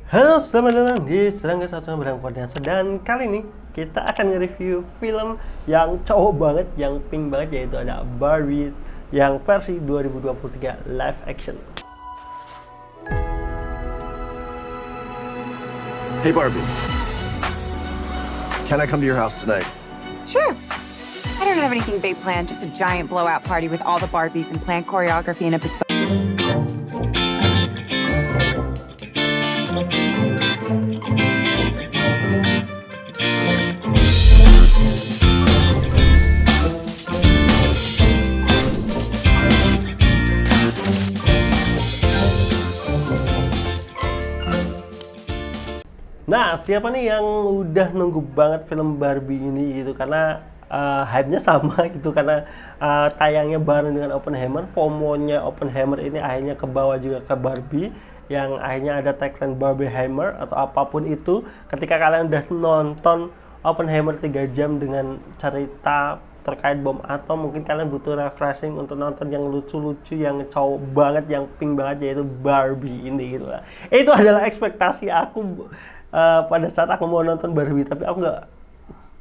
Halo, selamat datang di Serangga Satu Barang Podcast. Dan kali ini kita akan nge-review film yang cowok banget, yang pink banget, yaitu ada Barbie yang versi 2023 live action. Hey Barbie, can I come to your house tonight? Sure. I don't have anything big planned, just a giant blowout party with all the Barbies and planned choreography and a bespoke. Nah, siapa nih yang udah nunggu banget film Barbie ini gitu, karena hype-nya sama gitu, karena tayangnya bareng dengan Oppenheimer. FOMO-nya Oppenheimer ini akhirnya kebawa juga ke Barbie, yang akhirnya ada tagline Barbieheimer atau apapun itu. Ketika kalian udah nonton Oppenheimer 3 jam dengan cerita terkait bom atom, mungkin kalian butuh refreshing untuk nonton yang lucu-lucu, yang cowok banget, yang pink banget, yaitu Barbie ini gitu lah. Itu adalah ekspektasi aku pada saat aku mau nonton Barbie, tapi aku nggak,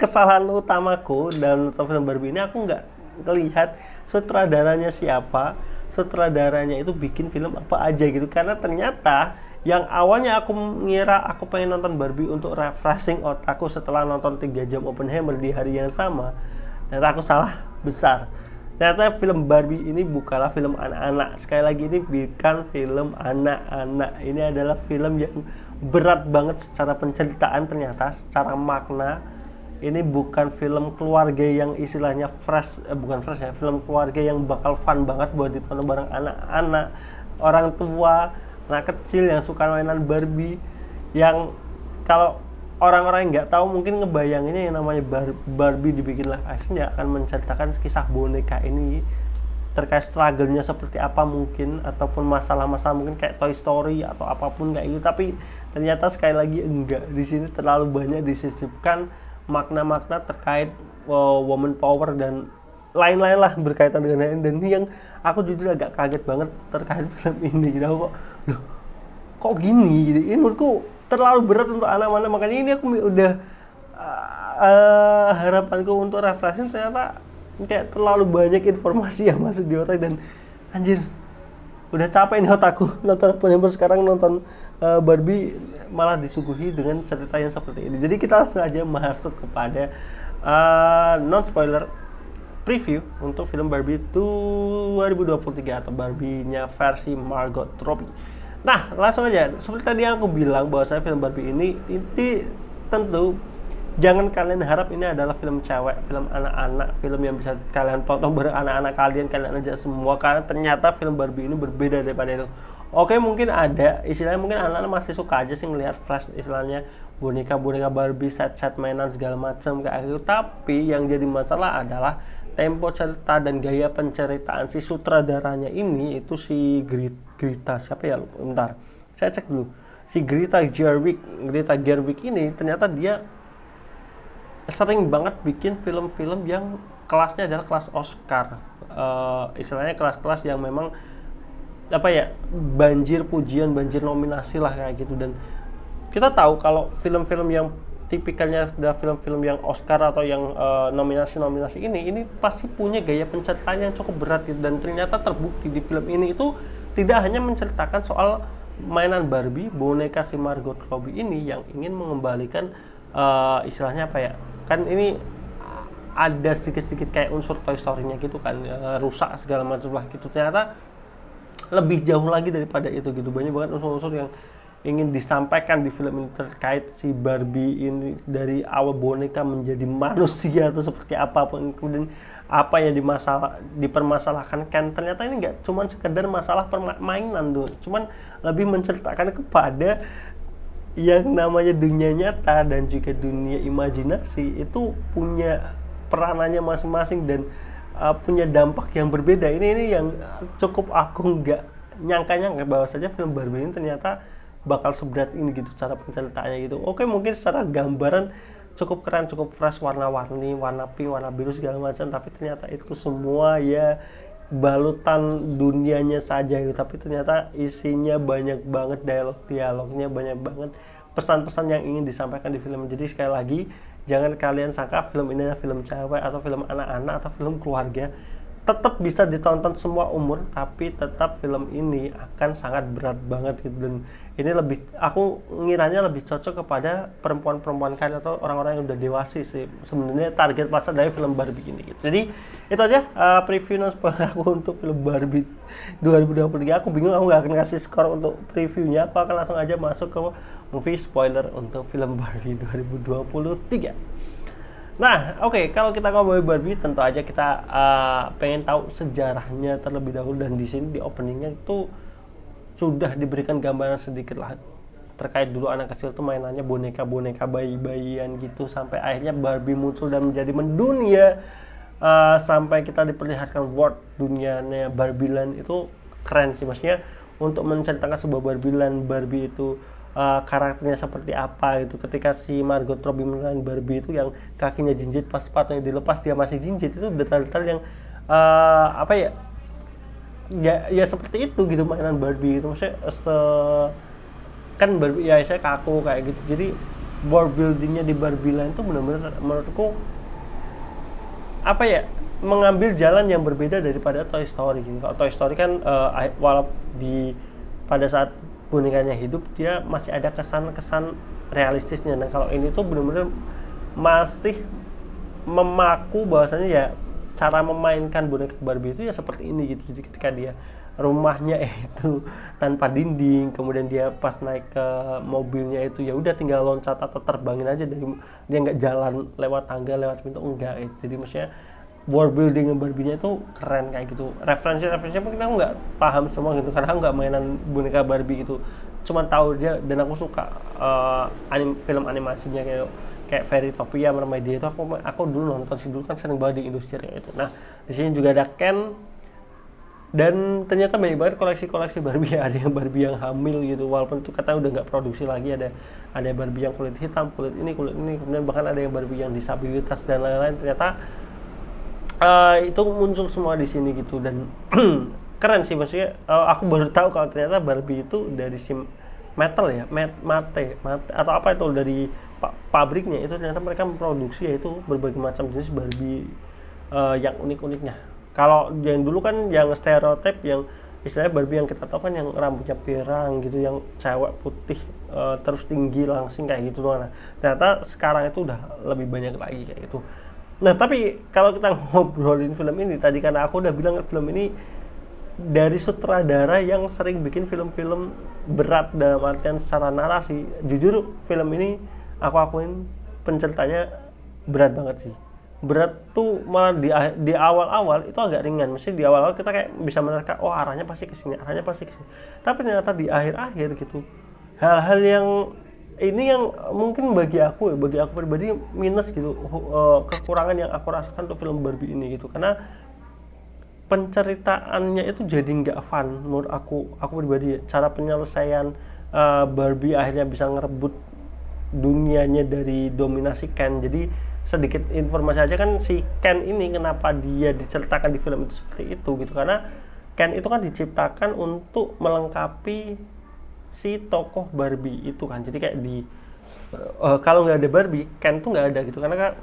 kesalahan utamaku dan nonton film Barbie ini, aku nggak ngelihat sutradaranya siapa, sutradaranya itu bikin film apa aja gitu. Karena ternyata yang awalnya aku ngira aku pengen nonton Barbie untuk refreshing otakku setelah nonton 3 jam Oppenheimer di hari yang sama, ternyata aku salah besar. Ternyata film Barbie ini bukanlah film anak-anak. Sekali lagi, ini bukan film anak-anak. Ini adalah film yang berat banget secara penceritaan, ternyata secara makna. Ini bukan film keluarga yang istilahnya fresh, bukan fresh ya, film keluarga yang bakal fun banget buat ditonton bareng anak-anak, orang tua, anak kecil yang suka mainan Barbie. Yang kalau orang-orang yang nggak tahu mungkin ngebayanginnya yang namanya Barbie dibikin live action ya akan menceritakan kisah boneka ini terkait struggle-nya seperti apa mungkin, ataupun masalah-masalah mungkin kayak Toy Story atau apapun kayak gitu. Tapi ternyata sekali lagi enggak, di sini terlalu banyak disisipkan makna-makna terkait woman power dan lain-lain lah berkaitan dengan ini. Dan ini yang aku jujur agak kaget banget terkait film ini gitu. Aku kok gini gitu. Ini menurutku terlalu berat untuk anak-anak, makanya ini aku udah harapanku untuk refreshing, ternyata kayak terlalu banyak informasi yang masuk di otak. Dan anjir, udah capek nih otakku nonton Oppenheimer, sekarang nonton Barbie malah disuguhi dengan cerita yang seperti ini. Jadi kita langsung aja masuk kepada non spoiler preview untuk film Barbie 2023 atau Barbie-nya versi Margot Robbie. Nah, langsung aja, seperti tadi yang aku bilang bahwa saya film Barbie ini tentu jangan kalian harap ini adalah film cewek, film anak-anak, film yang bisa kalian tonton bareng anak-anak kalian ajak semua, karena ternyata film Barbie ini berbeda daripada itu. Oke, mungkin ada istilahnya, mungkin anak-anak masih suka aja sih ngelihat flash istilahnya boneka-boneka Barbie, set-set mainan segala macam kayak gitu. Tapi yang jadi masalah adalah tempo cerita dan gaya penceritaan si sutradaranya ini, itu si Greta siapa ya, bentar saya cek dulu. Si Greta Gerwig ini ternyata dia sering banget bikin film-film yang kelasnya adalah kelas Oscar, istilahnya kelas-kelas yang memang apa ya, banjir pujian, banjir nominasi lah kayak gitu. Dan kita tahu kalau film-film yang tipikalnya adalah film-film yang Oscar atau yang nominasi-nominasi ini pasti punya gaya penceritaan yang cukup berat gitu. Dan ternyata terbukti di film ini itu tidak hanya menceritakan soal mainan Barbie, boneka si Margot Robbie ini yang ingin mengembalikan istilahnya apa ya, kan ini ada sedikit-sedikit kayak unsur Toy Story-nya gitu kan, rusak segala macam lah gitu. Ternyata lebih jauh lagi daripada itu gitu, banyak banget unsur-unsur yang ingin disampaikan di film ini terkait si Barbie ini, dari awal boneka menjadi manusia atau seperti apapun, kemudian apa yang dipermasalahkan kan. Ternyata ini nggak cuma sekedar masalah permainan tuh, cuman lebih menceritakan kepada yang namanya dunia nyata dan juga dunia imajinasi itu punya peranannya masing-masing dan punya dampak yang berbeda. Ini yang cukup aku nggak nyangka bahwa saja film Barbie ini ternyata bakal seberat ini gitu cara penceritaannya gitu. Oke, mungkin secara gambaran cukup keren, cukup fresh, warna-warni, warna pink, warna biru segala macam, tapi ternyata itu semua ya balutan dunianya saja gitu, tapi ternyata isinya banyak banget dialognya, banyak banget pesan-pesan yang ingin disampaikan di film. Jadi sekali lagi, jangan kalian sangka film ini adalah film cewek atau film anak-anak atau film keluarga. Tetap bisa ditonton semua umur, tapi tetap film ini akan sangat berat banget gitu. Dan ini lebih, aku ngiranya lebih cocok kepada perempuan-perempuan kalian atau orang-orang yang udah dewasa sih sebenarnya target pasar dari film Barbie ini gitu. Jadi itu aja preview dan spoiler aku untuk film Barbie 2023. Aku bingung, aku nggak akan kasih skor untuk previewnya, aku akan langsung aja masuk ke movie spoiler untuk film Barbie 2023. Nah, oke, kalau kita ngomongin Barbie, tentu aja kita pengen tahu sejarahnya terlebih dahulu, dan di sini di openingnya itu sudah diberikan gambaran sedikit lah terkait dulu anak kecil tuh mainannya boneka-boneka bayi-bayian gitu, sampai akhirnya Barbie muncul dan menjadi mendunia, sampai kita diperlihatkan world dunianya Barbieland. Itu keren sih, maksudnya untuk menceritakan sebuah Barbieland, Barbie itu karakternya seperti apa gitu. Ketika si Margot Robbie meranin Barbie itu yang kakinya jinjit, pas sepatunya dilepas dia masih jinjit, itu detail-detail yang apa ya, ya seperti itu gitu mainan Barbie gitu. Maksudnya kan Barbie ya saya kaku kayak gitu. Jadi world buildingnya di Barbieland itu benar-benar menurutku apa ya, mengambil jalan yang berbeda daripada Toy Story gitu. Kalau Toy Story kan walaupun pada saat bonekanya hidup, dia masih ada kesan-kesan realistisnya. Nah kalau ini tuh benar-benar masih memaku bahwasanya ya cara memainkan boneka Barbie itu ya seperti ini gitu. Jadi ketika dia rumahnya itu tanpa dinding, kemudian dia pas naik ke mobilnya itu ya udah tinggal loncat atau terbangin aja, dari dia nggak jalan lewat tangga, lewat pintu, enggak gitu. Jadi maksudnya world building Barbie-nya itu keren kayak gitu. Referensi-referensinya mungkin aku nggak paham semua gitu, karena aku nggak mainan boneka Barbie itu. Cuman tahu dia, dan aku suka film animasinya kayak Fairytopia, Mermaid itu aku dulu nonton sih, dulu kan sering banget di industri itu. Nah di sini juga ada Ken, dan ternyata banyak banget koleksi-koleksi Barbie. Ada yang Barbie yang hamil gitu, walaupun itu katanya udah nggak produksi lagi. Ada Barbie yang kulit hitam, kulit ini, kemudian bahkan ada yang Barbie yang disabilitas dan lain-lain. Ternyata itu muncul semua di sini gitu, dan keren sih maksudnya. Aku baru tahu kalau ternyata Barbie itu dari si metal ya, mate atau apa itu, dari pabriknya itu ternyata mereka memproduksi yaitu berbagai macam jenis Barbie yang unik-uniknya. Kalau yang dulu kan yang stereotip, yang istilahnya Barbie yang kita tahu kan yang rambutnya pirang gitu, yang cewek putih terus tinggi langsing kayak gitu doang. Nah, ternyata sekarang itu udah lebih banyak lagi kayak gitu. Nah tapi kalau kita ngobrolin film ini tadi, karena aku udah bilang film ini dari sutradara yang sering bikin film-film berat dalam artian secara narasi, jujur film ini aku akuin penceritanya berat banget sih. Berat tuh malah di awal-awal itu agak ringan. Mesti di awal-awal kita kayak bisa menerka, oh arahnya pasti ke sini. Tapi ternyata di akhir-akhir gitu, hal-hal yang ini yang mungkin bagi aku pribadi minus gitu, kekurangan yang aku rasakan untuk film Barbie ini gitu, karena penceritaannya itu jadi nggak fun menurut aku pribadi ya. Cara penyelesaian Barbie akhirnya bisa ngerebut dunianya dari dominasi Ken. Jadi sedikit informasi aja kan, si Ken ini kenapa dia diceritakan di film itu seperti itu gitu, karena Ken itu kan diciptakan untuk melengkapi si tokoh Barbie itu kan. Jadi kayak kalau nggak ada Barbie, Ken tuh nggak ada gitu, karena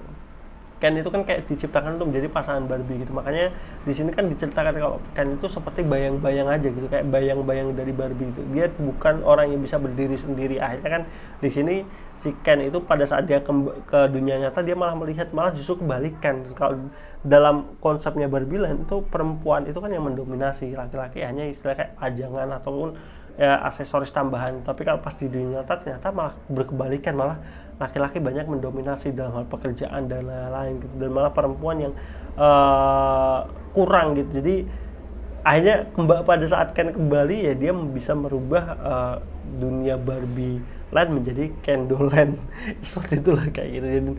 Ken itu kan kayak diciptakan untuk menjadi pasangan Barbie gitu. Makanya di sini kan diceritakan kalau Ken itu seperti bayang-bayang aja gitu, kayak bayang-bayang dari Barbie itu. Dia bukan orang yang bisa berdiri sendiri. Akhirnya kan di sini si Ken itu pada saat dia ke dunia nyata, dia malah melihat malah justru kebalikan. Kalau dalam konsepnya Barbieland itu perempuan itu kan yang mendominasi, laki-laki hanya istilah kayak pajangan ataupun ya aksesoris tambahan. Tapi kalau pas di dunia nyata ternyata malah berkebalikan, malah laki-laki banyak mendominasi dalam hal pekerjaan dan lain-lain gitu, dan malah perempuan yang kurang gitu. Jadi akhirnya pada saat Ken kembali ya dia bisa merubah dunia Barbie Land menjadi Kendoland seperti itulah kayak gitu. Dan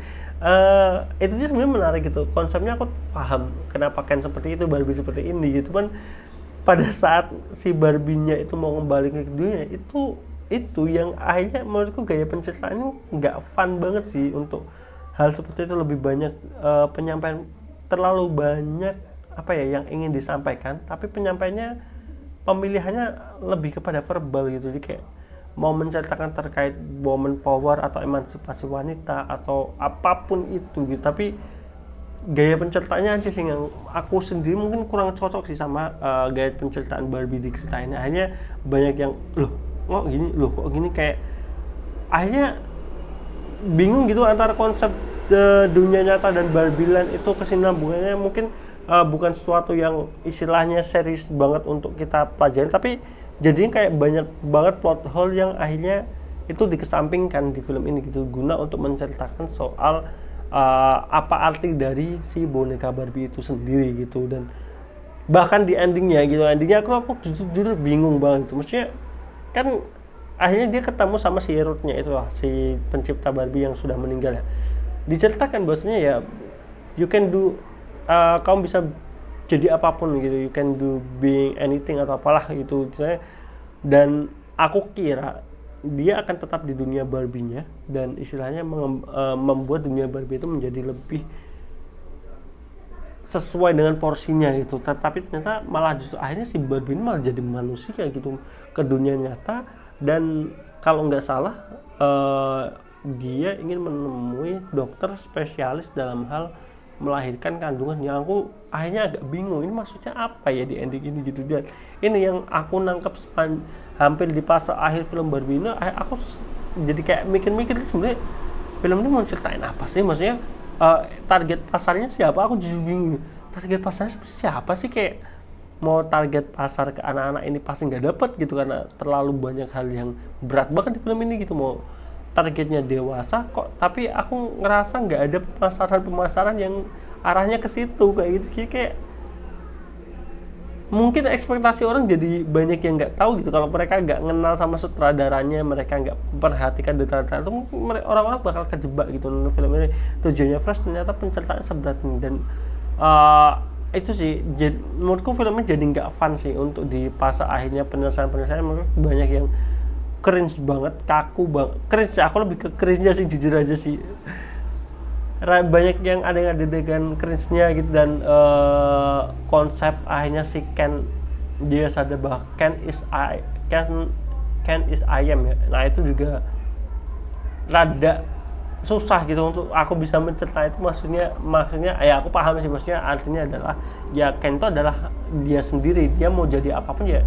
itu dia sebenarnya menarik gitu, konsepnya aku paham kenapa Ken seperti itu, Barbie seperti ini gitu. Cuman pada saat si Barbie-nya itu mau kembali ke dunia itu yang akhirnya menurutku gaya penceritaannya nggak fun banget sih untuk hal seperti itu. Lebih banyak penyampaian, terlalu banyak apa ya yang ingin disampaikan, tapi penyampaiannya pemilihannya lebih kepada verbal gitu. Jadi kayak mau menceritakan terkait woman power atau emansipasi wanita atau apapun itu gitu, tapi gaya penceritaannya aja sih yang aku sendiri mungkin kurang cocok sih sama gaya penceritaan Barbie di cerita ini. Akhirnya banyak yang loh kok gini, kayak akhirnya bingung gitu antara konsep dunia nyata dan Barbie Land itu kesinambungannya mungkin bukan sesuatu yang istilahnya serius banget untuk kita pelajari, tapi jadinya kayak banyak banget plot hole yang akhirnya itu dikesampingkan di film ini gitu, guna untuk menceritakan soal apa arti dari si boneka Barbie itu sendiri gitu. Dan bahkan di endingnya aku jujur bingung banget gitu. Maksudnya kan akhirnya dia ketemu sama si Ruth-nya itu lah, si pencipta Barbie yang sudah meninggal ya. Diceritakan bahwasanya ya you can do, kamu bisa jadi apapun gitu, you can do being anything atau apalah gitu. Dan aku kira dia akan tetap di dunia Barbie-nya dan istilahnya membuat dunia Barbie itu menjadi lebih sesuai dengan porsinya gitu. Tapi ternyata malah justru akhirnya si Barbie ini malah jadi manusia gitu ke dunia nyata. Dan kalau nggak salah dia ingin menemui dokter spesialis dalam hal melahirkan kandungan, yang aku akhirnya agak bingung ini maksudnya apa ya di ending ini gitu. Dan ini yang aku nangkep hampir di fase akhir film Barbie ini, aku jadi kayak mikir-mikir sebenarnya film ini mau ceritain apa sih, maksudnya target pasarnya siapa. Aku justru bingung target pasarnya siapa sih, kayak mau target pasar ke anak-anak ini pasti nggak dapet gitu karena terlalu banyak hal yang berat banget di film ini gitu. Mau targetnya dewasa kok, tapi aku ngerasa nggak ada pemasaran yang arahnya ke situ kayak gitu. Jadi kayak mungkin ekspektasi orang jadi banyak yang nggak tahu gitu. Kalau mereka nggak kenal sama sutradaranya, mereka nggak perhatikan detail-detail itu, orang-orang bakal kejebak gitu nonton film ini. Tujuannya fresh, ternyata penceritaannya seberat ini. Dan itu sih menurutku filmnya jadi nggak fun sih untuk di fase akhirnya. Penyelesaian menurut banyak yang cringe banget, kaku banget. Cringe, aku lebih ke cringe sih, jujur aja sih. Banyak yang ada adegan cringe-nya gitu. Dan konsep akhirnya si Ken, dia sadar bahwa Ken is I am ya. Nah itu juga rada susah gitu untuk aku bisa mencerita itu. Maksudnya ya aku paham sih, maksudnya artinya adalah ya Ken itu adalah dia sendiri, dia mau jadi apapun ya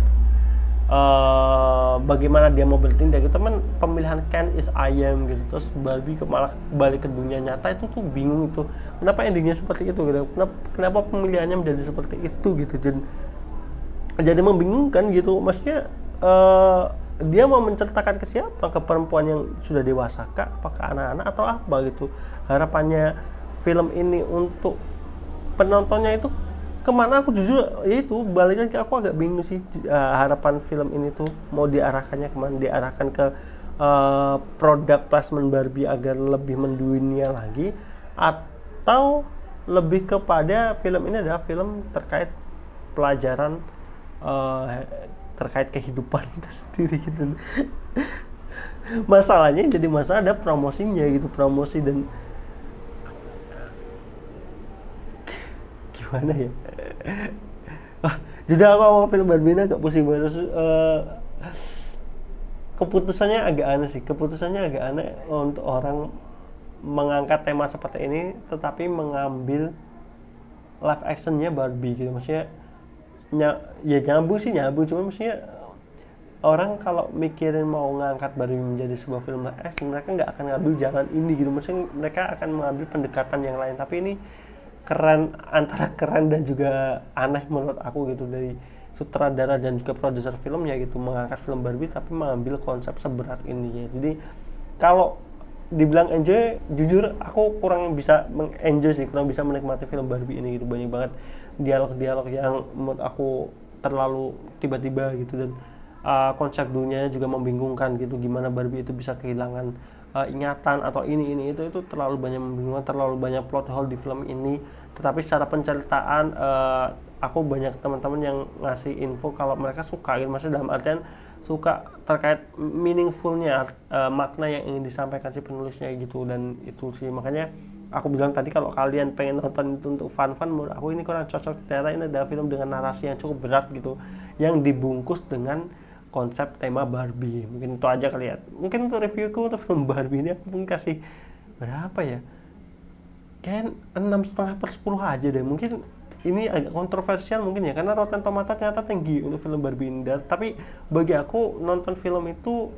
bagaimana dia mau bertindak gitu. Teman pemilihan Ken is I am gitu. Terus Barbie malah balik ke dunia nyata, itu tuh bingung itu kenapa endingnya seperti itu gitu. Kenapa pemilihannya menjadi seperti itu gitu. Jadi membingungkan gitu. Maksudnya dia mau menceritakan ke siapa, ke perempuan yang sudah dewasa kah, apa ke anak-anak atau apa gitu. Harapannya film ini untuk penontonnya itu kemana, aku jujur ya itu balik lagi, aku agak bingung sih. Harapan film ini tuh mau diarahkannya kemana, diarahkan ke produk placement Barbie agar lebih mendunia lagi, atau lebih kepada film ini adalah film terkait pelajaran terkait kehidupan itu sendiri gitu. Masalahnya jadi masalah ada promosinya gitu, promosi. Dan gimana ya, jadi aku mau film Barbie ini agak pusing banget. Keputusannya agak aneh untuk orang mengangkat tema seperti ini tetapi mengambil live actionnya Barbie gitu. Maksudnya ya nyambung, cuma maksudnya orang kalau mikirin mau ngangkat Barbie menjadi sebuah film live action, mereka nggak akan ngambil jalan ini gitu. Maksudnya mereka akan mengambil pendekatan yang lain. Tapi ini keren, antara keren dan juga aneh menurut aku gitu, dari sutradara dan juga produser filmnya gitu, mengangkat film Barbie tapi mengambil konsep seberat ini ya. Jadi kalau dibilang enjoy, jujur aku kurang bisa mengenjoy sih, kurang bisa menikmati film Barbie ini gitu. Banyak banget dialog-dialog yang menurut aku terlalu tiba-tiba gitu. Dan konsep dunianya juga membingungkan gitu, gimana Barbie itu bisa kehilangan ingatan atau ini itu terlalu banyak membingungkan, terlalu banyak plot hole di film ini. Tetapi secara penceritaan aku banyak teman-teman yang ngasih info kalau mereka suka gitu, maksudnya dalam artian suka terkait meaningfulnya, makna yang ingin disampaikan si penulisnya gitu. Dan itu sih makanya aku bilang tadi, kalau kalian pengen nonton itu untuk fun-fun, menurut aku ini kurang cocok. Ternyata ini adalah film dengan narasi yang cukup berat gitu, yang dibungkus dengan konsep tema Barbie. Mungkin itu aja kali ya. Mungkin untuk reviewku untuk film Barbie ini aku mungkin kasih berapa ya, kayak 6,5/10 aja deh. Mungkin ini agak kontroversial mungkin ya, karena Rotten Tomatoes ternyata tinggi untuk film Barbie ini. Tapi bagi aku, nonton film itu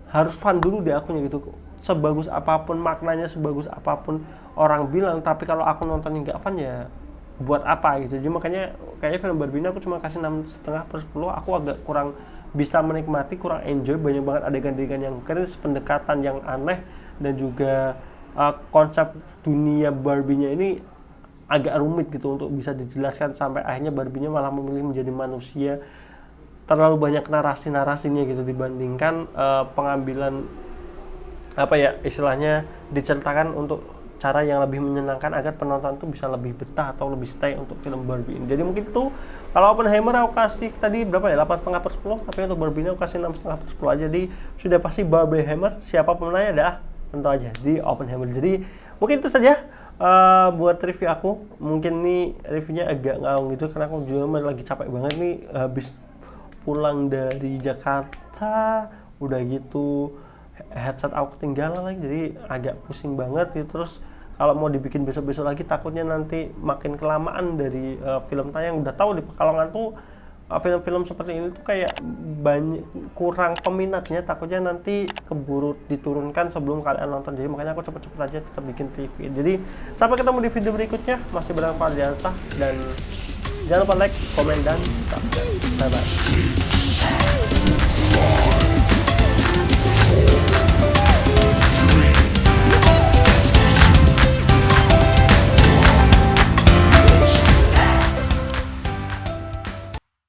harus fun dulu deh akunya gitu. Sebagus apapun maknanya, sebagus apapun orang bilang, tapi kalau aku nontonnya nggak fun ya buat apa gitu. Jadi makanya kayaknya film Barbie ini aku cuma kasih 6,5/10. Aku agak kurang bisa menikmati, kurang enjoy. Banyak banget adegan-adegan yang keren, pendekatan yang aneh, dan juga konsep dunia Barbie-nya ini agak rumit gitu untuk bisa dijelaskan, sampai akhirnya Barbie-nya malah memilih menjadi manusia. Terlalu banyak narasinya gitu dibandingkan pengambilan apa ya istilahnya, diceritakan untuk cara yang lebih menyenangkan agar penonton tuh bisa lebih betah atau lebih stay untuk film Barbie ini. Jadi mungkin itu, kalau Oppenheimer aku kasih tadi berapa ya, 8,5/10, tapi untuk Barbie ini aku kasih 6,5/10 aja. Jadi sudah pasti Barbie-Hammer, siapa pemenangnya adalah tentu aja di Oppenheimer. Jadi mungkin itu saja buat review aku. Mungkin nih reviewnya agak ngaung gitu, karena aku juga lagi capek banget nih, habis pulang dari Jakarta, udah gitu headset aku ketinggalan lagi, jadi agak pusing banget gitu. Terus kalau mau dibikin besok-besok lagi, takutnya nanti makin kelamaan dari film tayang. Udah tahu di Pekalongan tuh film-film seperti ini tuh kayak banyak kurang peminatnya, takutnya nanti keburu diturunkan sebelum kalian nonton. Jadi makanya aku cepet-cepet aja tetap bikin review. Jadi sampai ketemu di video berikutnya, masih bareng Fadliansah, dan jangan lupa like, komen, dan subscribe. Bye bye.